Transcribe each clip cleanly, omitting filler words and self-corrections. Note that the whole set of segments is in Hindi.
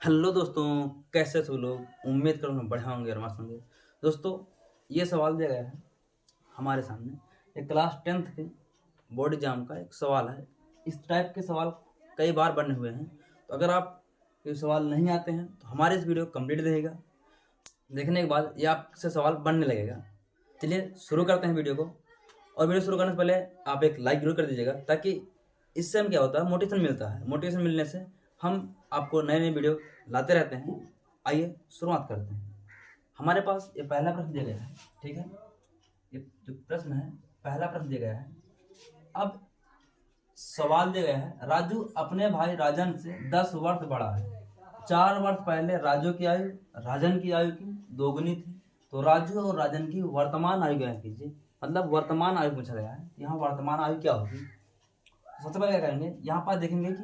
हेलो दोस्तों, कैसे सब लोग। उम्मीद करूँ मैं बढ़िया होंगे और मस्त होंगे। दोस्तों, ये सवाल दिया गया है हमारे सामने। एक क्लास 10th के बोर्ड एग्जाम का एक सवाल है। इस टाइप के सवाल कई बार बने हुए हैं, तो अगर आप ये सवाल नहीं आते हैं तो हमारे इस वीडियो कंप्लीट रहेगा। देखने के बाद ये आपसे सवाल बनने लगेगा। चलिए शुरू करते हैं वीडियो को। और वीडियो शुरू करने से पहले आप एक लाइक जरूर कर दीजिएगा, ताकि इससे हम क्या होता है, मोटिवेशन मिलता है। मोटिवेशन मिलने से हम आपको नए नए वीडियो लाते रहते हैं। आइए शुरुआत करते हैं। हमारे पास ये पहला प्रश्न दिया गया है, ठीक है। ये जो प्रश्न है, पहला प्रश्न दिया गया है। अब सवाल दिया गया है, राजू अपने भाई राजन से 10 वर्ष बड़ा है। 4 वर्ष पहले राजू की आयु राजन की आयु की दोगुनी थी, तो राजू और राजन की वर्तमान आयु ज्ञात कीजिए। मतलब वर्तमान आयु पूछा गया है। यहाँ वर्तमान आयु क्या होगी? सबसे पहले क्या करेंगे, यहाँ पर देखेंगे कि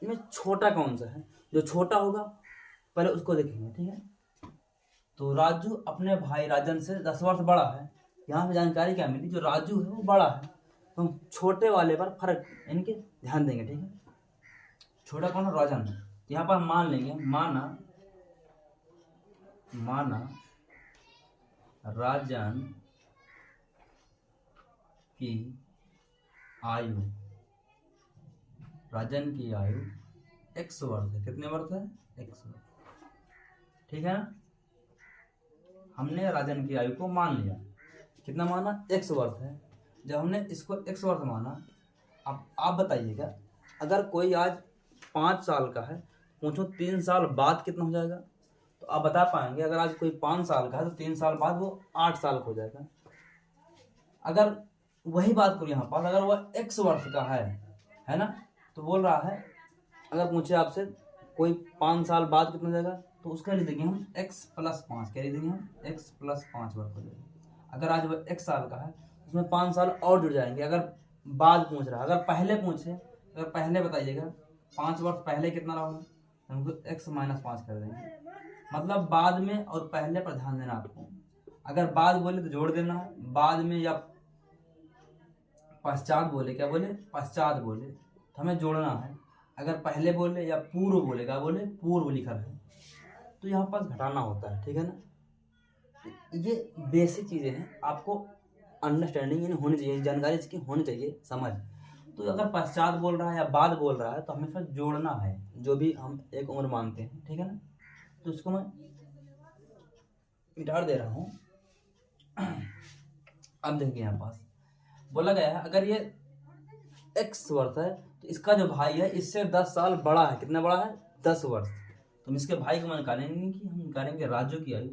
इनमें छोटा कौन सा है। जो छोटा होगा पहले उसको देखेंगे, ठीक है। तो राजू अपने भाई राजन से 10 वर्ष बड़ा है। यहाँ पे जानकारी क्या मिली, जो राजू है वो बड़ा है, तो हम छोटे वाले पर फर्क इनके ध्यान देंगे, ठीक है। छोटा कौन है? राजन। यहाँ पर हम मान लेंगे, माना राजन की आयु x वर्ष है। कितने वर्ष है? x वर्ष, ठीक है ना। हमने राजन की आयु को मान लिया। कितना माना? x वर्ष है। जब हमने इसको x वर्ष माना, अब आप बताइएगा, अगर कोई आज 5 साल का है, पूछो 3 साल बाद कितना हो जाएगा? तो आप बता पाएंगे, अगर आज कोई 5 साल का है तो 3 साल बाद वो 8 साल का हो जाएगा। अगर वही बात करूँ यहाँ पर, अगर वह x वर्ष का है ना, तो बोल रहा है, अगर पूछे आपसे कोई 5 साल बाद कितना हो जाएगा, तो उसका लिख देंगे हम x + 5। क्या लिख देंगे हम? x + 5 वर्ष हो जाएगा। अगर आज वह 1 साल का है, उसमें 5 साल और जुड़ जाएंगे। अगर बाद पूछ रहा है, अगर पहले पूछे, अगर पहले बताइएगा 5 वर्ष पहले कितना रहा, हमको x - 5 कर देंगे। मतलब बाद में और पहले पर ध्यान देना आपको। अगर बाद बोले तो जोड़ देना है, बाद में या पश्चात बोले, क्या बोले? पश्चात बोले, तो हमें जोड़ना है। अगर पहले बोले या पूर्व बोले, क्या बोले? पूर्व लिखा है, तो यहाँ पास घटाना होता है, ठीक है ना। ये बेसिक चीज़ें हैं, आपको अंडरस्टैंडिंग यानी होनी चाहिए, जानकारी इसकी होनी चाहिए, समझ। तो अगर पश्चात बोल रहा है या बाद बोल रहा है, तो हमेशा जोड़ना है, जो भी हम एक उम्र मानते हैं, ठीक है ना। तो इसको मैं मिटा दे रहा हूँ। अब देखिए, यहाँ पास बोला गया है, अगर ये x वर्ष है, तो इसका जो भाई है इससे 10 साल बड़ा है। कितना बड़ा है? 10 वर्ष। तो हम इसके भाई को मैं निकालेंगे कि हम निकालेंगे राजू की आयु।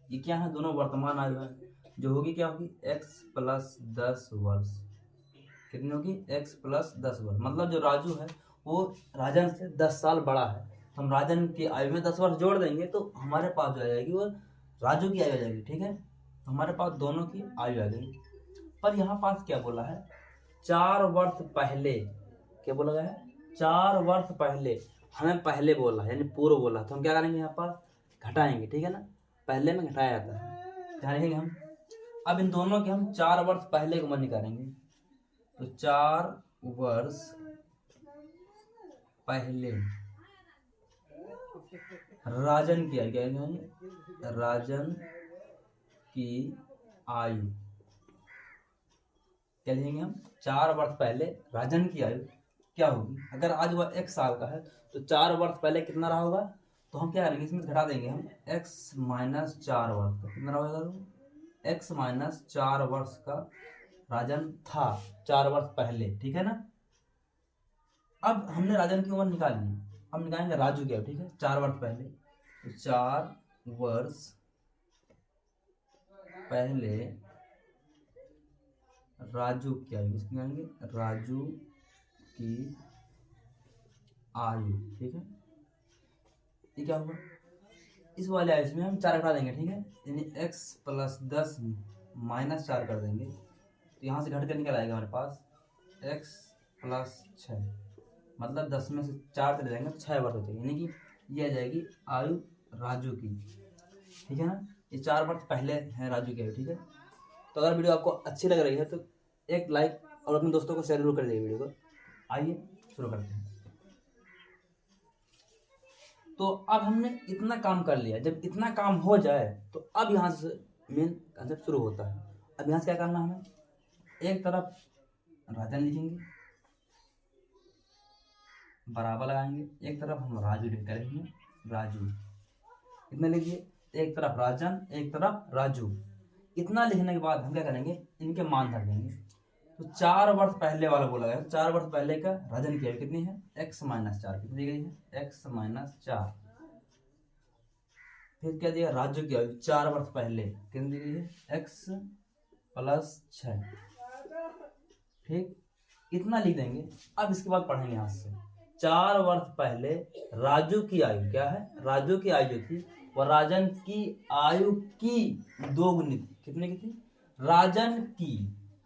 ये क्या है? दोनों वर्तमान आयु है, जो होगी क्या होगी? x + 10 वर्ष। कितनी होगी? x + 10 वर्ष। मतलब जो राजू है वो राजन से 10 साल बड़ा है। हम राजन की आयु में 10 वर्ष जोड़ देंगे, तो हमारे पास जो आ जाएगी वो राजू की आयु आ जाएगी, ठीक है। तो हमारे पास दोनों की आयु आ गई। पर यहाँ पास क्या बोला है? 4 वर्ष पहले। क्या बोला गया है? 4 वर्ष पहले। हमें पहले बोला है, यानी पूर्व बोला, तो हम क्या करेंगे? यहाँ पास घटाएंगे, ठीक है ना। पहले में घटाया जाता है, ध्यान रखेंगे हम। अब इन दोनों के हम 4 वर्ष पहले को मन निकालेंगे, तो 4 वर्ष पहले राजन की आयु, क्या राजन की आयु क्या लिखेंगे हम? 4 वर्ष पहले राजन की आयु क्या होगी? अगर आज वह 1 साल का है, तो 4 वर्ष पहले कितना रहा होगा? तो हम क्या करेंगे, इसमें घटा देंगे हम x - 4 वर्ष का। कितना रहा होगा? x - 4 वर्ष का राजन था 4 वर्ष पहले, ठीक है ना। अब हमने राजन की उम्र निकाल ली, हम निकालेंगे राजू की आयु, ठीक है। 4 वर्ष पहले, तो 4 वर्ष पहले राजू की आयु, इसको निकालेंगे राजू की आयु, ठीक है। ये क्या होगा? इस वाले आयु में हम 4 घटा देंगे, ठीक है। यानी x + 10 - 4 कर देंगे, तो यहाँ से घट कर निकल आएगा हमारे पास x + 6। मतलब 10 में से 4 चले जाएंगे तो 6 वर्ष हो जाएगी, यानी कि ये आ जाएगी आयु राजू की, ठीक है ना। ये 4 वर्ष पहले है राजू की आयु, ठीक है। तो अगर वीडियो आपको अच्छी लग रही है तो एक लाइक और अपने दोस्तों को शेयर जरूर कर दीजिए वीडियो को। आइए शुरू करते हैं। तो अब हमने इतना काम कर लिया। जब इतना काम हो जाए तो अब यहाँ से मेन कंसेप्ट शुरू होता है। अब यहाँ से क्या करना है हमें, एक तरफ राजन लिखेंगे, बराबर लगाएंगे, एक तरफ हम राजू लिख करेंगे, राजू इतना लिखिए, एक तरफ राजन एक तरफ राजू। इतना लिखने के बाद हम क्या करेंगे, इनके मान रख देंगे। तो 4 वर्ष पहले वाला बोला गया, 4 वर्ष पहले का राजन की आयु कितनी है, x-4 कितनी दी गई है, x-4। फिर क्या दिया, राजू की आयु 4 वर्ष पहले कितनी दी गई है, x+6। ठीक, इतना लिख देंगे। अब इसके बाद पढ़ेंगे हाथ से। 4 वर्ष पहले राजू की आयु क्या है, राजू की आयु थी और राजन की आयु की 2 गुनी थी। कितने की थी, राजन की,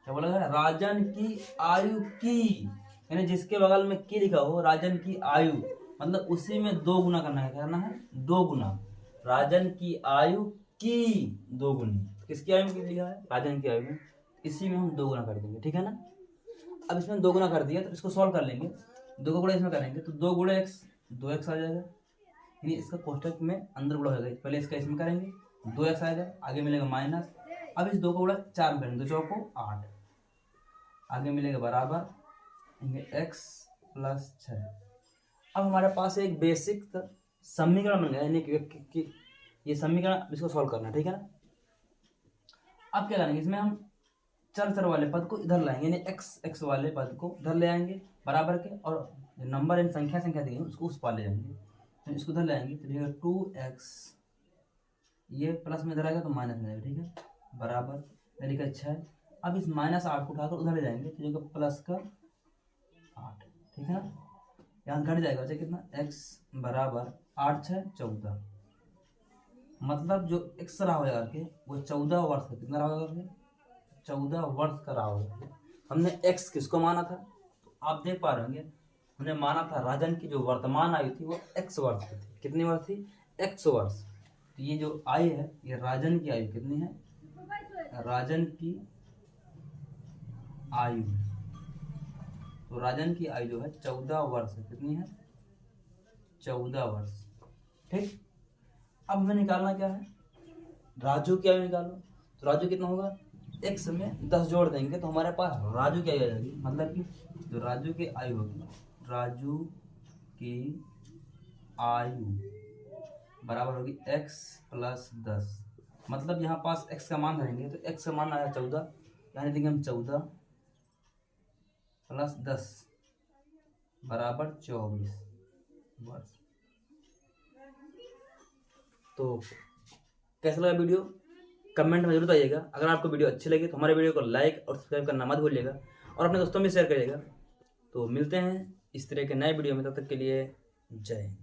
क्या बोला है, राजन की आयु की, यानी जिसके बगल में की लिखा हो राजन की आयु, मतलब उसी में 2 गुना करना है। करना है 2 गुना, राजन की आयु की 2 गुनी। किसकी आयु में लिखा है, राजन की आयु में, इसी में हम 2 गुना कर देंगे। ठीक है ना। अब इसमें 2 गुना कर दिया तो इसको सॉल्व कर लेंगे। 2 का गुणा इसमें करेंगे तो 2 गुणे x 2x आ जाएगा, यानी इसका कोष्टक में अंदर गुणा हो जाएगा। पहले इसका इसमें करेंगे 2x आएगा, आगे मिलेगा माइनस। अब इस 2 का गुणा 4 में करेंगे, 2 चौको 8, आगे मिलेगा बराबर x+6। अब हमारे पास एक बेसिक समीकरण बन गया, यानी कि ये समीकरण, इसको सॉल्व करना है। ठीक है ना। अब क्या करेंगे, इसमें हम चर वाले पद को इधर लाएंगे, यानी x वाले पद को इधर ले आएंगे बराबर के, और नंबर इन संख्या दी है उसको उस पार ले जाएंगे। तो इसको इधर ले आएंगे तो देखिएगा 2x, ये प्लस में इधर आएगा तो माइनस में आएगा। ठीक है, बराबर में लिखा 6। अब इस -8 को उठाकर उधर ले जाएंगे तो देखिएगा प्लस का 8। ठीक है ना, यहाँ घट जाएगा, बचा कितना, x बराबर 8×6 14, मतलब जो x रहा होगा करके वो 14 वर्ष का, कितना रहा होगा, 14 वर्ष का रहा होगा। हमने x किसको माना था, तो आप देख पा रहे होंगे, हमने माना था राजन की जो वर्तमान आयु थी वो x वर्ष की थी। कितनी वर्ष थी, x वर्ष। तो ये जो आयु है ये राजन की आयु कितनी है, राजन की आयु, तो राजन की आयु जो है 14 वर्ष है। कितनी है, 14 वर्ष। ठीक, अब हमें निकालना क्या है, राजू की आयु निकालो। तो राजू कितना होगा, x में 10 जोड़ देंगे तो हमारे पास राजू की आयु आ जाएगी, मतलब कि जो राजू की आयु होगी, राजू की आयु बराबर होगी x+10। मतलब यहाँ पास x का मान धरेंगे तो x का मान आया 14, यानी देंगे हम 14+10 बराबर 24 वर्ष। तो कैसा लगा वीडियो, कमेंट में जरूर बताइएगा। अगर आपको वीडियो अच्छी लगी तो हमारे वीडियो को लाइक और सब्सक्राइब करना मत भूलिएगा, और अपने दोस्तों में शेयर करिएगा। तो मिलते हैं इस तरह के नए वीडियो में, तब तक के लिए जय हिंद।